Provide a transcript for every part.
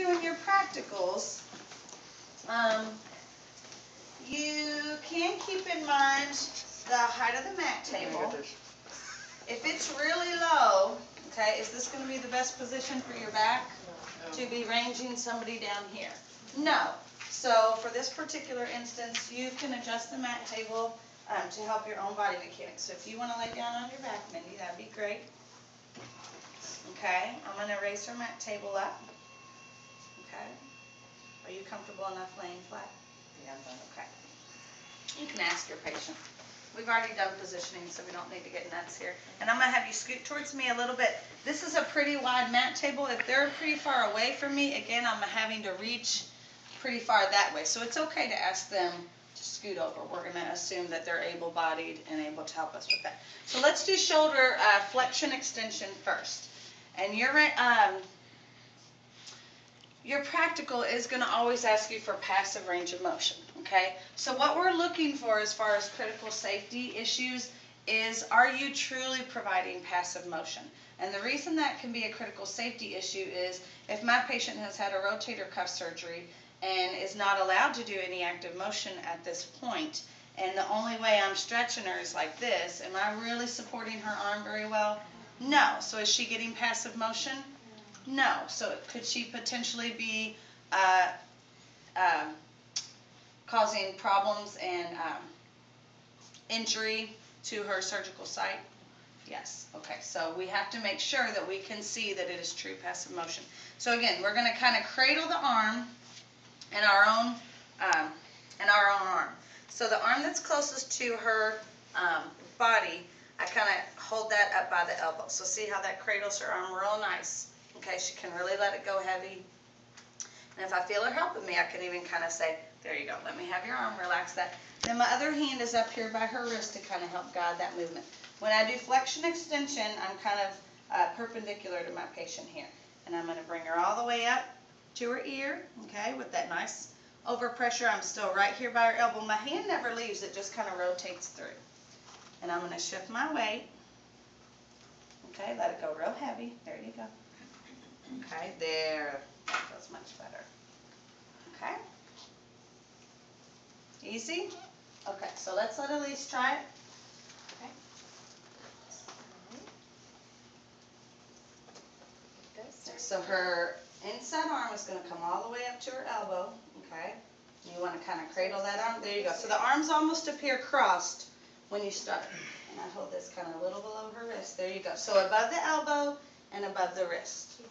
doing your practicals, you can keep in mind the height of the mat table. If it's really low, okay, is this going to be the best position for your back to be ranging somebody down here? No. So for this particular instance, you can adjust the mat table to help your own body mechanics. So if you want to lay down on your back, Mindy, that'd be great. Okay, I'm going to raise her mat table up. Okay. Are you comfortable enough laying flat? Yeah. Okay. You can ask your patient. We've already done positioning, so we don't need to get nuts here. And I'm going to have you scoot towards me a little bit. This is a pretty wide mat table. If they're pretty far away from me, again, I'm having to reach pretty far that way. So it's okay to ask them to scoot over. We're going to assume that they're able-bodied and able to help us with that. So let's do shoulder flexion extension first. And your practical is going to always ask you for passive range of motion, okay? So what we're looking for as far as critical safety issues is, are you truly providing passive motion? And the reason that can be a critical safety issue is if my patient has had a rotator cuff surgery and is not allowed to do any active motion at this point, and the only way I'm stretching her is like this, am I really supporting her arm very well? No. So is she getting passive motion? No. So could she potentially be causing problems and injury to her surgical site? Yes. Okay. So we have to make sure that we can see that it is true passive motion. So again, we're going to kind of cradle the arm in our own arm. So the arm that's closest to her body, I kind of hold that up by the elbow. So see how that cradles her arm real nice. Okay, she can really let it go heavy. And if I feel her helping me, I can even kind of say, there you go, let me have your arm, relax that. Then my other hand is up here by her wrist to kind of help guide that movement. When I do flexion extension, I'm kind of perpendicular to my patient here. And I'm going to bring her all the way up to her ear, okay, with that nice overpressure. I'm still right here by her elbow. My hand never leaves, it just kind of rotates through. And I'm going to shift my weight. Okay, let it go real heavy. There you go. Okay, there. That feels much better. Okay. Easy? Okay, so let's let Elise try it. Okay. So her inside arm is going to come all the way up to her elbow. Okay. You want to kind of cradle that arm. There you go. So the arms almost appear crossed when you start. And I hold this kind of a little below her wrist. There you go. So above the elbow and above the wrist.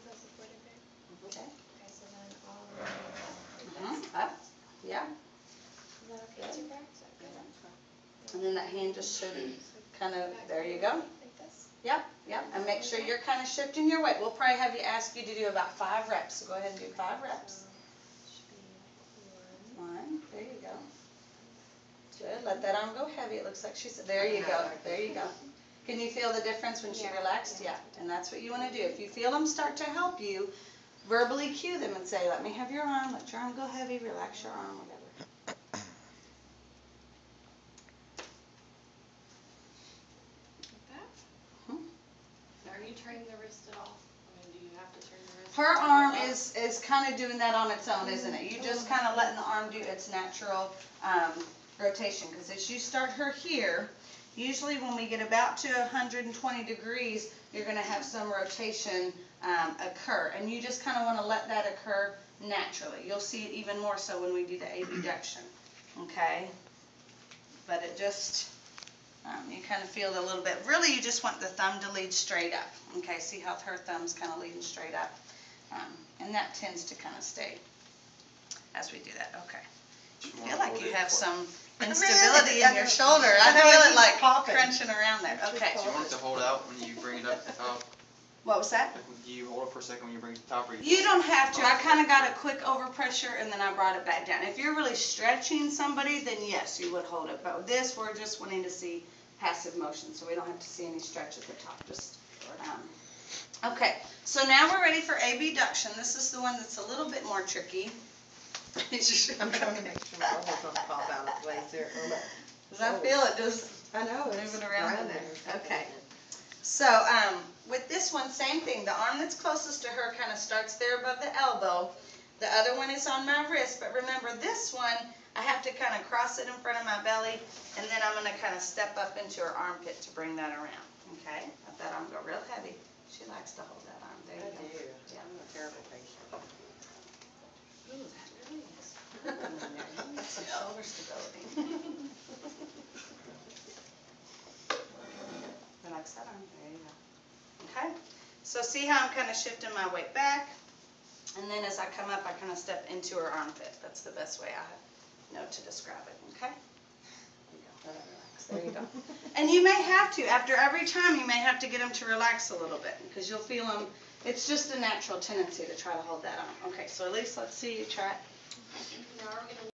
Okay. Okay, so then all the way Up. Yeah. Is that okay too, Brad? Is that good? And then that hand just should kind of, there you go. Like this? Yep, yep. And make sure you're kind of shifting your weight. We'll probably have you ask you to do about 5 reps. So go ahead and do 5 reps. Should be 1. 1. There you go. Good. Let that arm go heavy. It looks like she's, there you go. There you go. Can you feel the difference when she relaxed? Yeah. And that's what you want to do. If you feel them start to help you, verbally cue them and say, let me have your arm, let your arm go heavy, relax your arm, whatever. Like that? Are you turning the wrist at all? I mean, do you have to turn the wrist? Her arm is kind of doing that on its own, isn't it? You just kind of letting the arm do its natural rotation. Because as you start her here, usually when we get about to 120 degrees, you're going to have some rotation occur. And you just kind of want to let that occur naturally. You'll see it even more so when we do the abduction. Okay? But it just, you kind of feel it a little bit. Really, you just want the thumb to lead straight up. Okay? See how her thumb's kind of leading straight up? And that tends to kind of stay as we do that. Okay. I feel like you have some instability in your shoulder. I feel it like crunching around there. Okay. Do you want it to hold out when you bring it up to the top? What was that? Do you hold it for a second when you bring it to the top? Or You don't have to. I kind of got a quick overpressure and then I brought it back down. If you're really stretching somebody, then yes, you would hold it. But with this, we're just wanting to see passive motion, so we don't have to see any stretch at the top. Just okay. So now we're ready for abduction. This is the one that's a little bit more tricky. I'm trying to make sure my elbows don't pop out of place here. Does I feel it just I know, moving around in there? there. Okay. So with this one, same thing. The arm that's closest to her kind of starts there above the elbow. The other one is on my wrist, but remember this one, I have to kind of cross it in front of my belly, and then I'm gonna kind of step up into her armpit to bring that around, okay? Let that arm go real heavy. She likes to hold that arm, there I you go. do. Yeah. I'm a terrible patient. Ooh, that really is. That's some shoulder stability. Relax that arm, there you go. Okay, so see how I'm kind of shifting my weight back? And then as I come up, I kind of step into her armpit. That's the best way I know to describe it, okay? There you go, let it relax, there you go. And you may have to, after every time, you may have to get them to relax a little bit, because you'll feel them, it's just a natural tendency to try to hold that on. Okay, so at least let's see you try it. Now we're gonna